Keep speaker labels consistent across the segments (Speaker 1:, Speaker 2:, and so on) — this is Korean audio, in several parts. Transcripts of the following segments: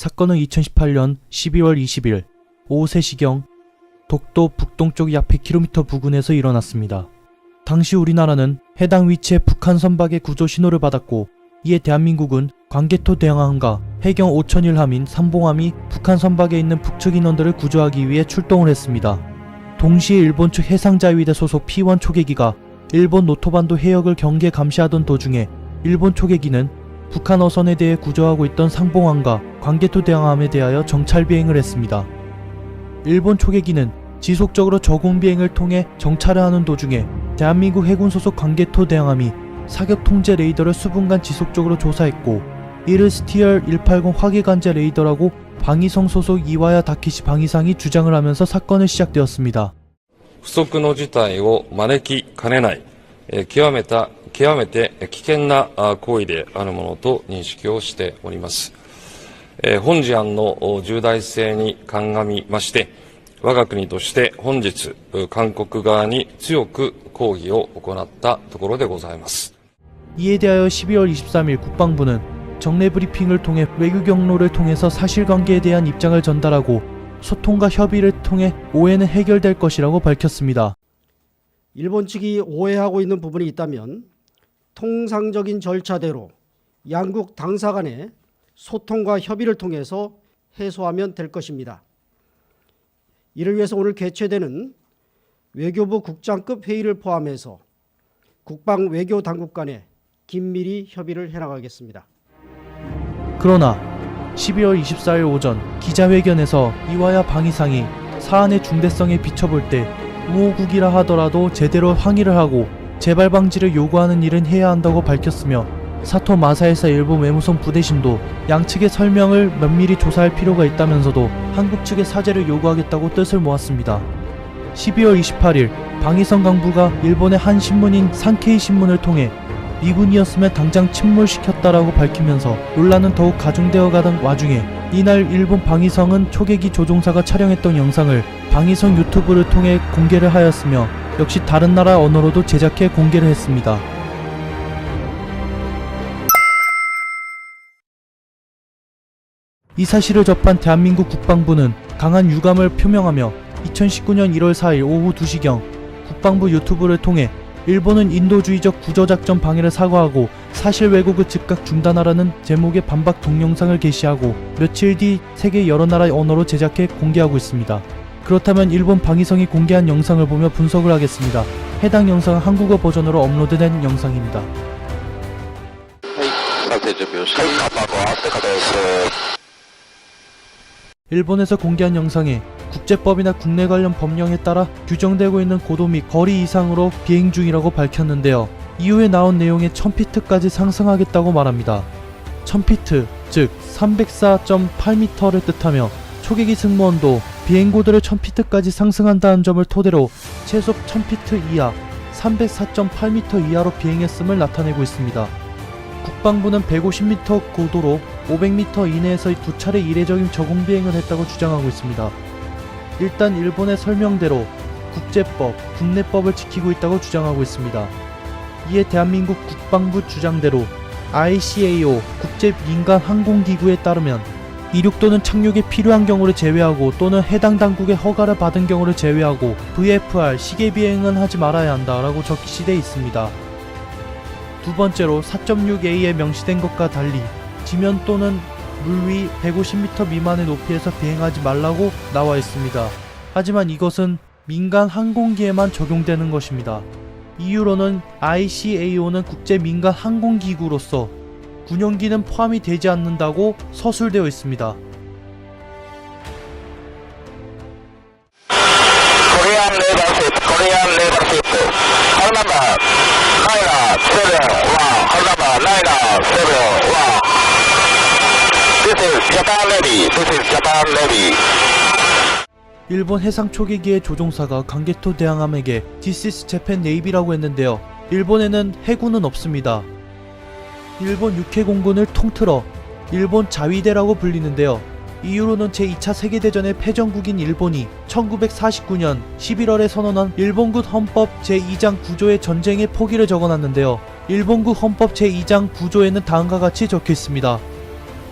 Speaker 1: 사건은 2018년 12월 20일 오후 3시경 독도 북동쪽 약 100km 부근에서 일어났습니다. 당시 우리나라는 해당 위치에 북한 선박의 구조 신호를 받았고, 이에 대한민국은 광개토 대항함과 해경 5001함인 삼봉함이 북한 선박에 있는 북측 인원들을 구조하기 위해 출동을 했습니다. 동시에 일본 측 해상자위대 소속 P1 초계기가 일본 노토반도 해역을 경계 감시하던 도중에 일본 초계기는 북한 어선에 대해 구조하고 있던 상봉함과 광개토 대항함에 대하여 정찰 비행을 했습니다. 일본 초계기는 지속적으로 저공 비행을 통해 정찰을 하는 도중에 대한민국 해군 소속 광개토 대항함이 사격 통제 레이더를 수분간 지속적으로 조사했고, 이를 스티얼 180 화기관제 레이더라고 방위성 소속 이와야 다케시 방위상이 주장을 하면서 사건은 시작되었습니다.
Speaker 2: 不測の事態を招きかねない、極めて危険な行為であるものと認識をしております。本事案の重大性に鑑みまして、我が国として本日、韓国側に強く抗議を行ったところでございます。
Speaker 1: 이에 대하여 12월 23일 국방부는 정례 브리핑을 통해 외교 경로를 통해서 사실관계에 대한 입장을 전달하고 소통과 협의를 통해 오해는 해결될 것이라고 밝혔습니다.
Speaker 3: 일본 측이 오해하고 있는 부분이 있다면 통상적인 절차대로 양국 당사 간의 소통과 협의를 통해서 해소하면 될 것입니다. 이를 위해서 오늘 개최되는 외교부 국장급 회의를 포함해서 국방 외교 당국 간에 긴밀히 협의를 해나가겠습니다.
Speaker 1: 그러나 12월 24일 오전 기자회견에서 이와야 방위상이 사안의 중대성에 비춰볼 때 우호국이라 하더라도 제대로 항의를 하고 재발 방지를 요구하는 일은 해야 한다고 밝혔으며, 사토 마사에사 일본 외무성 부대신도 양측의 설명을 면밀히 조사할 필요가 있다면서도 한국 측의 사죄를 요구하겠다고 뜻을 모았습니다. 12월 28일 방위성 강부가 일본의 한 신문인 산케이 신문을 통해 미군이었으면 당장 침몰시켰다라고 밝히면서 논란은 더욱 가중되어 가던 와중에, 이날 일본 방위성은 초계기 조종사가 촬영했던 영상을 방위성 유튜브를 통해 공개를 하였으며, 역시 다른 나라 언어로도 제작해 공개를 했습니다. 이 사실을 접한 대한민국 국방부는 강한 유감을 표명하며 2019년 1월 4일 오후 2시경 국방부 유튜브를 통해 일본은 인도주의적 구조작전 방해를 사과하고 사실 왜곡을 즉각 중단하라는 제목의 반박 동영상을 게시하고, 며칠 뒤 세계 여러 나라 언어로 제작해 공개하고 있습니다. 그렇다면 일본 방위성이 공개한 영상을 보며 분석을 하겠습니다. 해당 영상은 한국어 버전으로 업로드된 영상입니다. 일본에서 공개한 영상에 국제법이나 국내 관련 법령에 따라 규정되고 있는 고도 및 거리 이상으로 비행 중이라고 밝혔는데요. 이후에 나온 내용에 1000피트까지 상승하겠다고 말합니다. 1000피트, 즉 304.8m를 뜻하며, 초계기 승무원도 비행고도를 1000피트까지 상승한다는 점을 토대로 최소 1000피트 이하, 304.8m 이하로 비행했음을 나타내고 있습니다. 국방부는 150m 고도로 500m 이내에서 두 차례 이례적인 저공 비행을 했다고 주장하고 있습니다. 일단 일본의 설명대로 국제법, 국내법을 지키고 있다고 주장하고 있습니다. 이에 대한민국 국방부 주장대로 ICAO 국제민간항공기구에 따르면 이륙도는 착륙에 필요한 경우를 제외하고 또는 해당 당국의 허가를 받은 경우를 제외하고 VFR 시계 비행은 하지 말아야 한다라고 적시되어 있습니다. 두 번째로 4.6A에 명시된 것과 달리 지면 또는 물 위 150m 미만의 높이에서 비행하지 말라고 나와 있습니다. 하지만 이것은 민간 항공기에만 적용되는 것입니다. 이유로는 ICAO는 국제 민간 항공기구로서 군용기는 포함이 되지 않는다고 서술되어 있습니다. 일본 해상 초계기의 조종사가 광개토 대항함에게 This is Japan Navy라고 했는데요. 일본에는 해군은 없습니다. 일본 육해공군을 통틀어 일본 자위대라고 불리는데요. 이유로는 제2차 세계대전의 패전국인 일본이 1949년 11월에 선언한 일본군 헌법 제2장 9조의 전쟁의 포기를 적어놨는데요. 일본군 헌법 제2장 9조에는 다음과 같이 적혀있습니다.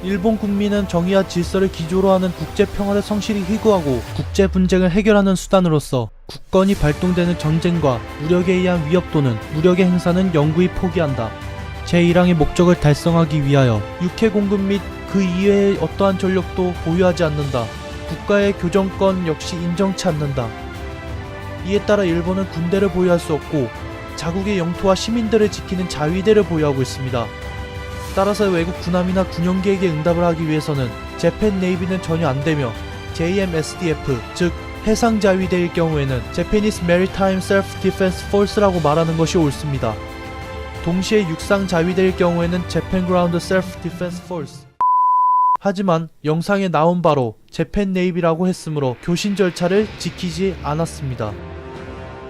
Speaker 1: 일본 국민은 정의와 질서를 기조로 하는 국제 평화를 성실히 희구하고 국제 분쟁을 해결하는 수단으로서 국권이 발동되는 전쟁과 무력에 의한 위협 또는 무력의 행사는 영구히 포기한다. 제1항의 목적을 달성하기 위하여 육해 공급 및 그 이외의 어떠한 전력도 보유하지 않는다. 국가의 교정권 역시 인정치 않는다. 이에 따라 일본은 군대를 보유할 수 없고 자국의 영토와 시민들을 지키는 자위대를 보유하고 있습니다. 따라서 외국 군함이나 군용기에게 응답을 하기 위해서는 재팬 네이비는 전혀 안되며 JMSDF 즉 해상자위대일 경우에는 Japanese Maritime Self-Defense Force라고 말하는 것이 옳습니다. 동시에 육상자위대일 경우에는 Japan Ground Self-Defense Force. 하지만 영상에 나온 바로 재팬 네이비라고 했으므로 교신 절차를 지키지 않았습니다.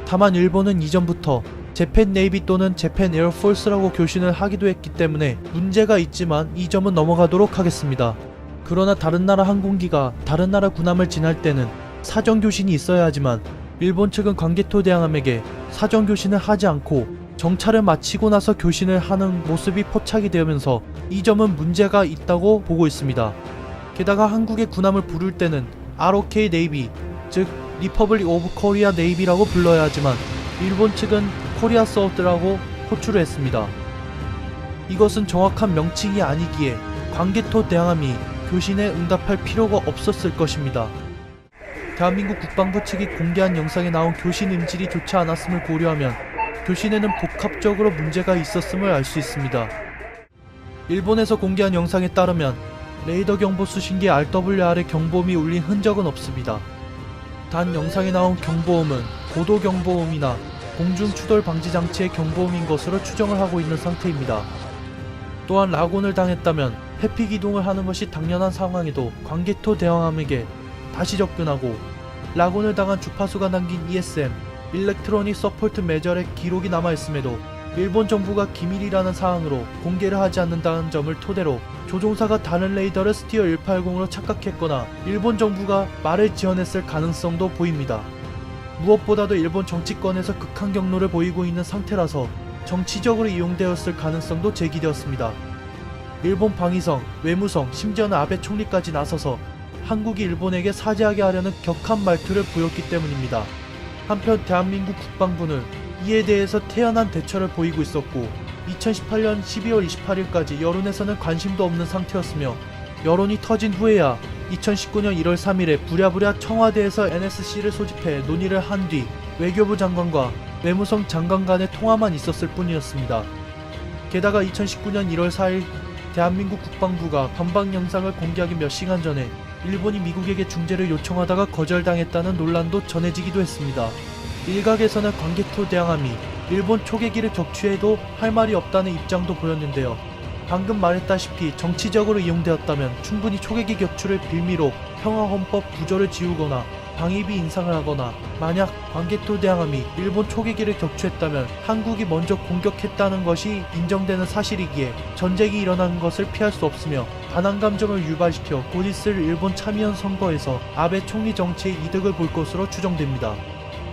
Speaker 1: 다만 일본은 이전부터 재팬 네이비 또는 재팬 에어포스라고 교신을 하기도 했기 때문에 문제가 있지만 이 점은 넘어가도록 하겠습니다. 그러나 다른 나라 항공기가 다른 나라 군함을 지날 때는 사정교신이 있어야 하지만 일본 측은 광개토 대항함에게 사정교신을 하지 않고 정찰을 마치고 나서 교신을 하는 모습이 포착이 되면서 이 점은 문제가 있다고 보고 있습니다. 게다가 한국의 군함을 부를 때는 ROK 네이비 즉 리퍼블릭 오브 코리아 네이비라고 불러야 하지만 일본 측은 코리아 서우스라고 호출을 했습니다. 이것은 정확한 명칭이 아니기에 광개토 대항함이 교신에 응답할 필요가 없었을 것입니다. 대한민국 국방부 측이 공개한 영상에 나온 교신 음질이 좋지 않았음을 고려하면 교신에는 복합적으로 문제가 있었음을 알 수 있습니다. 일본에서 공개한 영상에 따르면 레이더 경보 수신기 RWR의 경보음이 울린 흔적은 없습니다. 단 영상에 나온 경보음은 고도 경보음이나 공중 추돌 방지 장치의 경보음인 것으로 추정을 하고 있는 상태입니다. 또한 락온을 당했다면 회피 기동을 하는 것이 당연한 상황에도 광개토 대항함에게 다시 접근하고 락온을 당한 주파수가 남긴 ESM 일렉트로닉 서포트 메저의 기록이 남아있음에도 일본 정부가 기밀이라는 사항으로 공개를 하지 않는다는 점을 토대로 조종사가 다른 레이더를 스티어 180으로 착각했거나 일본 정부가 말을 지어냈을 가능성도 보입니다. 무엇보다도 일본 정치권에서 극한 경로를 보이고 있는 상태라서 정치적으로 이용되었을 가능성도 제기되었습니다. 일본 방위성, 외무성, 심지어는 아베 총리까지 나서서 한국이 일본에게 사죄하게 하려는 격한 말투를 보였기 때문입니다. 한편 대한민국 국방부는 이에 대해서 태연한 대처를 보이고 있었고 2018년 12월 28일까지 여론에서는 관심도 없는 상태였으며 여론이 터진 후에야 2019년 1월 3일에 부랴부랴 청와대에서 NSC를 소집해 논의를 한 뒤 외교부 장관과 외무성 장관 간의 통화만 있었을 뿐이었습니다. 게다가 2019년 1월 4일 대한민국 국방부가 관방 영상을 공개하기 몇 시간 전에 일본이 미국에게 중재를 요청하다가 거절당했다는 논란도 전해지기도 했습니다. 일각에서는 광개토 대항함이 일본 초계기를 격추해도 할 말이 없다는 입장도 보였는데요. 방금 말했다시피 정치적으로 이용되었다면 충분히 초계기 격추를 빌미로 평화헌법 구조를 지우거나 방위비 인상을 하거나 만약 광개토 대항함이 일본 초계기를 격추했다면 한국이 먼저 공격했다는 것이 인정되는 사실이기에 전쟁이 일어나는 것을 피할 수 없으며 반항 감정을 유발시켜 곧 있을 일본 참의원 선거에서 아베 총리 정치의 이득을 볼 것으로 추정됩니다.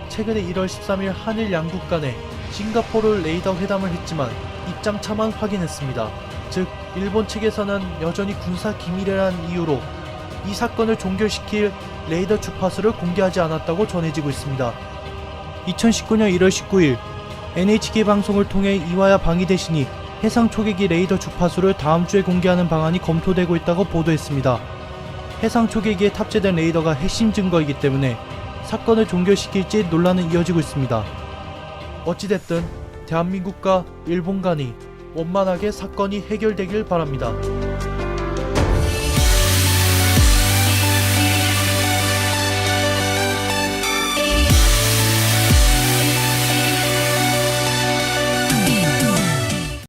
Speaker 1: 최근에 1월 13일 한일 양국 간에 싱가포르 레이더 회담을 했지만 입장차만 확인했습니다. 즉 일본 측에서는 여전히 군사 기밀이라는 이유로 이 사건을 종결시킬 레이더 주파수를 공개하지 않았다고 전해지고 있습니다. 2019년 1월 19일 NHK 방송을 통해 이와야 방위 대신이 해상 초계기 레이더 주파수를 다음 주에 공개하는 방안이 검토되고 있다고 보도했습니다. 해상 초계기에 탑재된 레이더가 핵심 증거이기 때문에 사건을 종결시킬지 논란은 이어지고 있습니다. 어찌됐든 대한민국과 일본 간이 원만하게 사건이 해결되길 바랍니다.